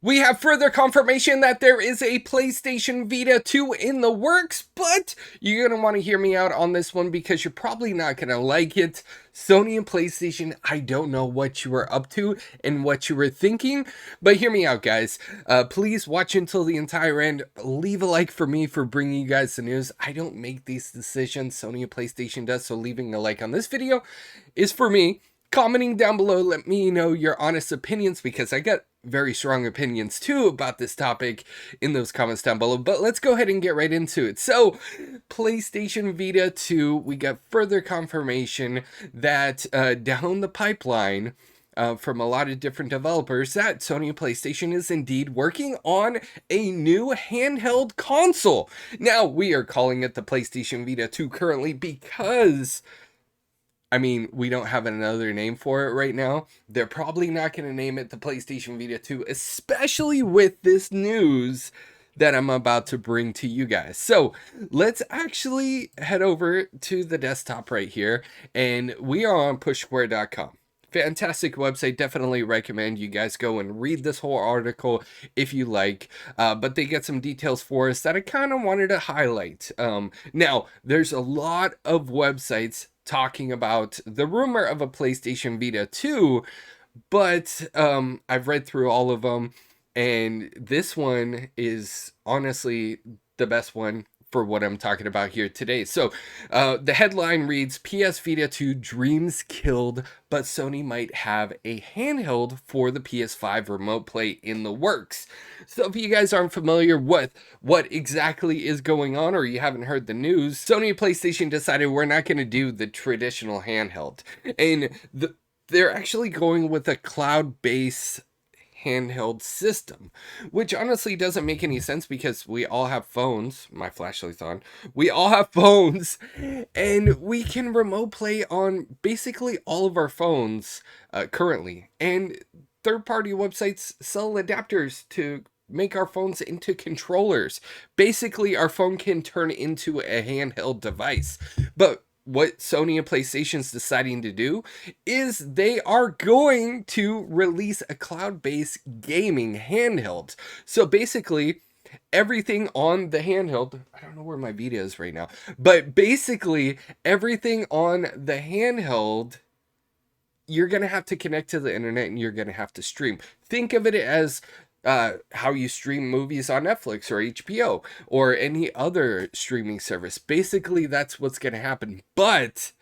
We have further confirmation that there is a PlayStation Vita 2 in the works, but you're going to want to hear me out on this one because you're probably not going to like it. Sony and PlayStation, I don't know what you were up to and what you were thinking, but hear me out, guys. Please watch until the entire end. Leave a like for me for bringing you guys the news. I don't make these decisions. Sony and PlayStation does, so leaving a like on this video is for me. Commenting down below, let me know your honest opinions because I got very strong opinions too about this topic in those comments down below. But let's go ahead and get right into it. So, PlayStation Vita 2, we got further confirmation that down the pipeline from a lot of different developers that Sony and PlayStation is indeed working on a new handheld console. Now, we are calling it the PlayStation Vita 2 currently because we don't have another name for it right now. They're probably not going to name it the PlayStation Vita 2, especially with this news that I'm about to bring to you guys. So let's actually head over to the desktop right here, and we are on pushsquare.com. Fantastic website. Definitely recommend you guys go and read this whole article if you like. But they get some details for us that I kind of wanted to highlight. Now, there's a lot of websites talking about the rumor of a PlayStation Vita 2, but I've read through all of them, and this one is honestly the best one for what I'm talking about here today. So the headline reads, PS Vita 2 dreams killed, but Sony might have a handheld for the PS5 remote play in the works. So if you guys aren't familiar with what exactly is going on, or you haven't heard the news, Sony and PlayStation decided we're not going to do the traditional handheld. And they're actually going with a cloud-based handheld system, which honestly doesn't make any sense because we all have phones. My flashlight's on. We all have phones, and we can remote play on basically all of our phones currently. And third-party websites sell adapters to make our phones into controllers. Basically, our phone can turn into a handheld device. But what Sony and PlayStation's deciding to do is they are going to release a cloud-based gaming handheld. So basically, everything on the handheld, I don't know where my Vita is right now, but basically everything on the handheld, you're going to have to connect to the internet and you're going to have to stream. Think of it as how you stream movies on Netflix or HBO or any other streaming service. Basically, that's what's going to happen. But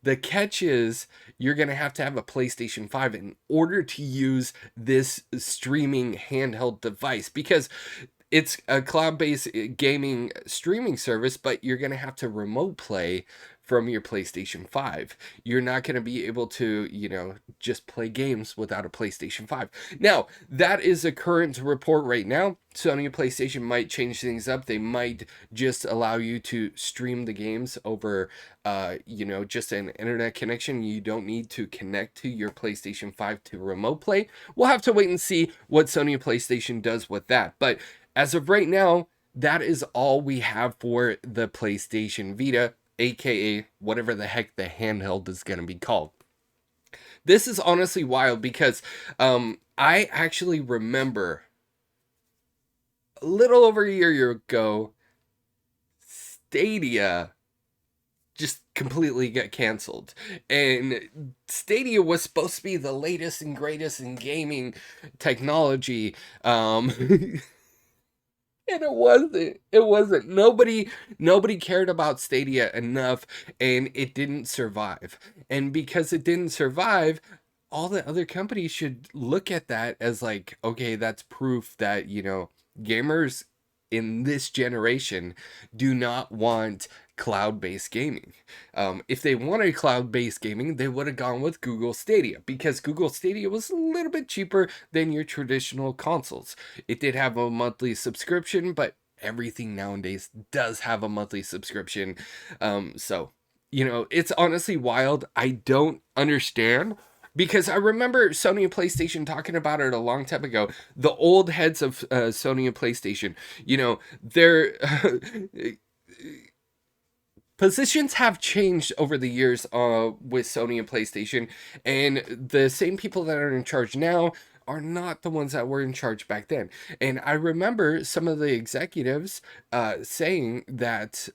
the catch is you're going to have a PlayStation 5 in order to use this streaming handheld device, because it's a cloud-based gaming streaming service, but you're going to have to remote play from your PlayStation 5. You're not going to be able to, just play games without a PlayStation 5. Now, that is a current report right now. Sony and PlayStation might change things up. They might just allow you to stream the games over, just an internet connection. You don't need to connect to your PlayStation 5 to remote play. We'll have to wait and see what Sony and PlayStation does with that. But as of right now, that is all we have for the PlayStation Vita, aka whatever the heck the handheld is going to be called. This is honestly wild because I actually remember a little over a year ago, Stadia just completely got canceled. And Stadia was supposed to be the latest and greatest in gaming technology. And it wasn't. Nobody cared about Stadia enough, and it didn't survive. And because it didn't survive, all the other companies should look at that as like, okay, that's proof that, gamers in this generation do not want cloud-based gaming. If they wanted cloud-based gaming, they would have gone with Google Stadia, because Google Stadia was a little bit cheaper than your traditional consoles. It did have a monthly subscription, but everything nowadays does have a monthly subscription. So, it's honestly wild. I don't understand, because I remember Sony and PlayStation talking about it a long time ago. The old heads of Sony and PlayStation, their positions have changed over the years with Sony and PlayStation, and the same people that are in charge now are not the ones that were in charge back then. And I remember some of the executives saying that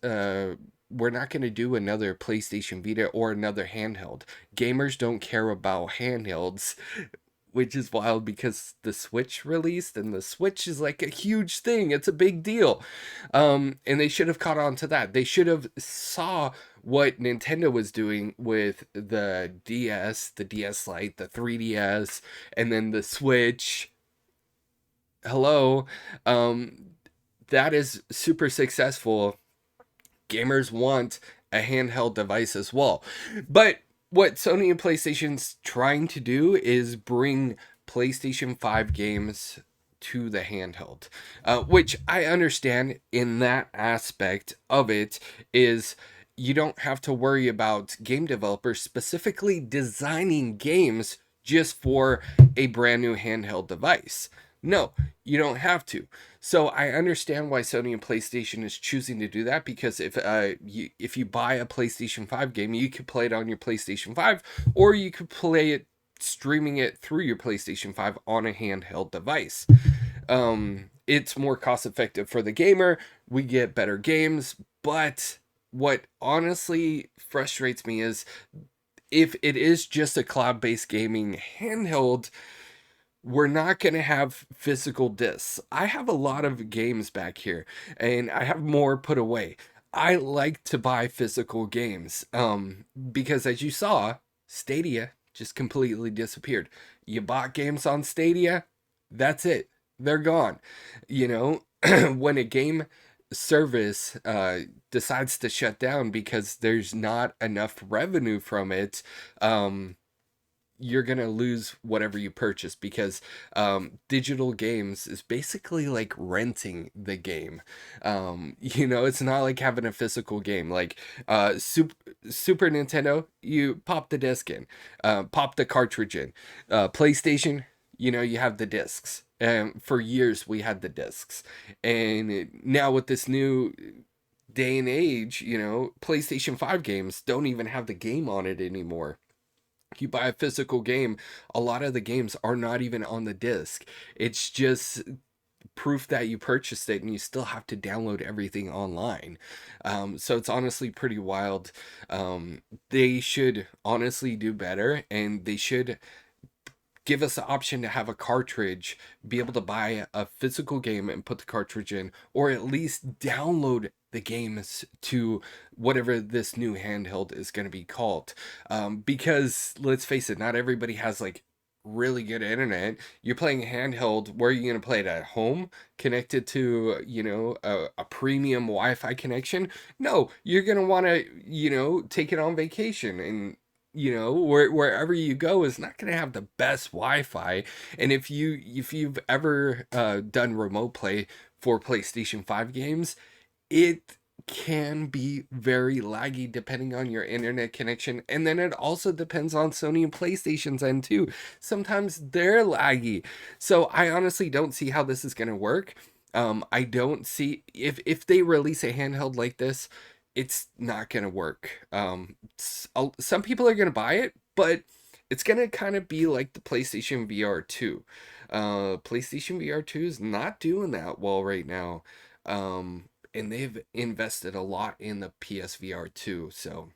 we're not going to do another PlayStation Vita or another handheld. Gamers don't care about handhelds, which is wild because the Switch released and the Switch is like a huge thing. It's a big deal. And they should have caught on to that. They should have saw what Nintendo was doing with the DS, the DS Lite, the 3DS, and then the Switch. Hello. That is super successful. Gamers want a handheld device as well. But what Sony and PlayStation's trying to do is bring PlayStation 5 games to the handheld, which I understand in that aspect of it is you don't have to worry about game developers specifically designing games just for a brand new handheld device. No, you don't have to. So I understand why Sony and PlayStation is choosing to do that, because if you buy a PlayStation 5 game, you could play it on your PlayStation 5, or you could play it streaming it through your PlayStation 5 on a handheld device. It's more cost effective for the gamer. We get better games, but what honestly frustrates me is if it is just a cloud-based gaming handheld, we're not going to have physical discs. I have a lot of games back here, and I have more put away. I like to buy physical games because, as you saw, Stadia just completely disappeared. You bought games on Stadia, that's it. They're gone. You know, when a game service decides to shut down because there's not enough revenue from it, you're gonna lose whatever you purchase, because digital games is basically like renting the game. You know, it's not like having a physical game. Like Super Nintendo, you pop the disc in, pop the cartridge in. PlayStation, you know, you have the discs. For years we had the discs, and now with this new day and age, you know, PlayStation 5 games don't even have the game on it anymore. You buy a physical game, a lot of the games are not even on the disc. It's just proof that you purchased it, and you still have to download everything online. So it's honestly pretty wild. They should honestly do better, and they should give us the option to have a cartridge, be able to buy a physical game and put the cartridge in, or at least download the games to whatever this new handheld is going to be called. Because let's face it, not everybody has like really good internet. You're playing handheld, where are you going to play it? At home, connected to, you know, a premium Wi-Fi connection? No, you're going to want to, you know, take it on vacation, and you know, wherever you go is not going to have the best Wi-Fi. And if you've ever done remote play for PlayStation 5 games, it can be very laggy depending on your internet connection. And then it also depends on Sony and PlayStation's end too. Sometimes they're laggy. So I honestly don't see how this is going to work. I don't see if they release a handheld like this, it's not going to work. Some people are going to buy it, but it's going to kind of be like the PlayStation VR 2. PlayStation VR 2 is not doing that well right now. And they've invested a lot in the PSVR 2, so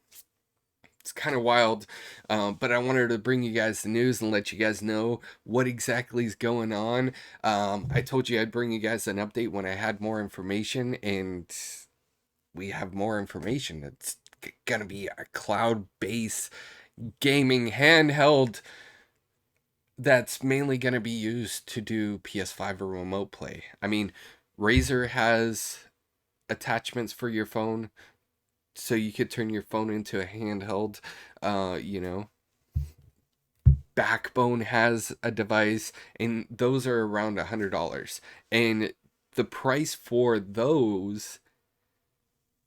it's kind of wild. But I wanted to bring you guys the news and let you guys know what exactly is going on. I told you I'd bring you guys an update when I had more information, and we have more information. It's gonna be a cloud-based gaming handheld that's mainly gonna be used to do PS5 or remote play. I mean, Razer has attachments for your phone, so you could turn your phone into a handheld. You know, Backbone has a device, and those are around $100. And the price for those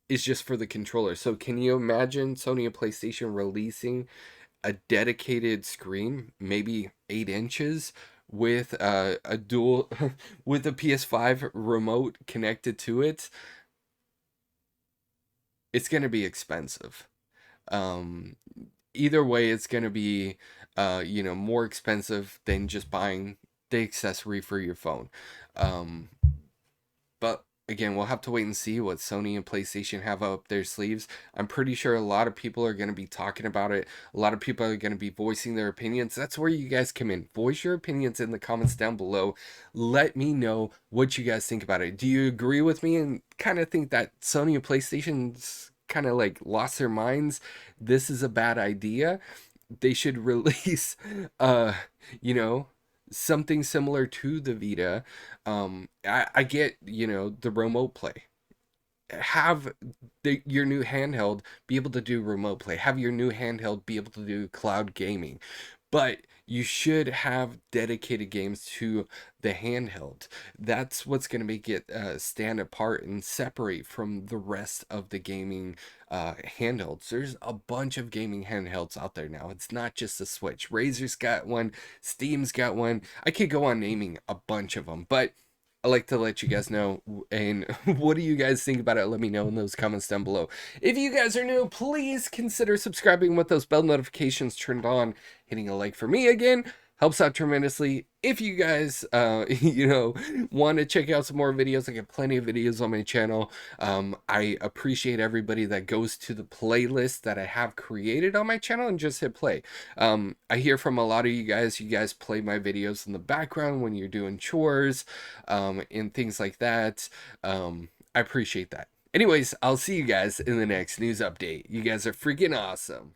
is just for the controller. So can you imagine Sony and PlayStation releasing a dedicated screen, maybe 8 inches, with a dual with a PS5 remote connected to it? It's going to be expensive. Um, Either way, it's going to be, you know, more expensive than just buying the accessory for your phone. Um, but again, we'll have to wait and see what Sony and PlayStation have up their sleeves. I'm pretty sure a lot of people are going to be talking about it. A lot of people are going to be voicing their opinions. That's where you guys come in. Voice your opinions in the comments down below. Let me know what you guys think about it. Do you agree with me and kind of think that Sony and PlayStation's kind of like lost their minds? This is a bad idea. They should release uh you know something similar to the Vita. I get, the remote play. Have your new handheld be able to do remote play. Have your new handheld be able to do cloud gaming. But you should have dedicated games to the handheld. That's what's going to make it stand apart and separate from the rest of the gaming handhelds. There's a bunch of gaming handhelds out there now. It's not just the Switch. Razer's got one, Steam's got one. I could go on naming a bunch of them, but I like to let you guys know. And what do you guys think about it? Let me know in those comments down below. If you guys are new, please consider subscribing with those bell notifications turned on. Hitting a like for me again helps out tremendously. If you guys, want to check out some more videos, I got plenty of videos on my channel. I appreciate everybody that goes to the playlist that I have created on my channel and just hit play. I hear from a lot of you guys play my videos in the background when you're doing chores, and things like that. I appreciate that. Anyways, I'll see you guys in the next news update. You guys are freaking awesome.